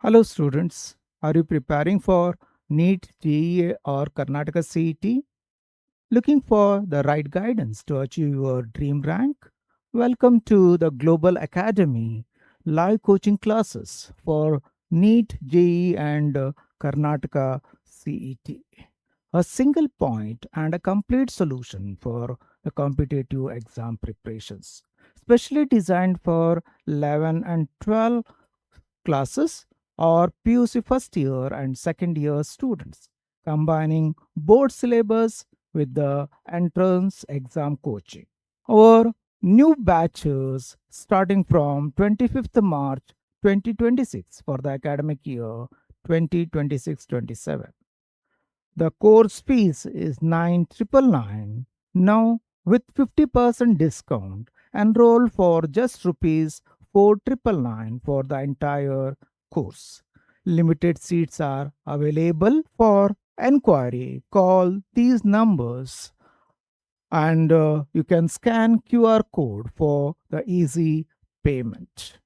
Hello, students. Are you preparing for NEET, JEE, or Karnataka CET? Looking for the right guidance to achieve your dream rank? Welcome to the Global Academy live coaching classes for NEET, JEE, and Karnataka CET. A single point and a complete solution for the competitive exam preparations, specially designed for 11 and 12 classes or PUC first year and second year students, combining board syllabus with the entrance exam coaching. Our new batches starting from 25th March 2026 for the academic year 2026-27. The course fees is 9,999 now with 50% discount. Enroll for just rupees 4,999 for the entire course. Limited seats are available. For enquiry, call these numbers and you can scan QR code for the easy payment.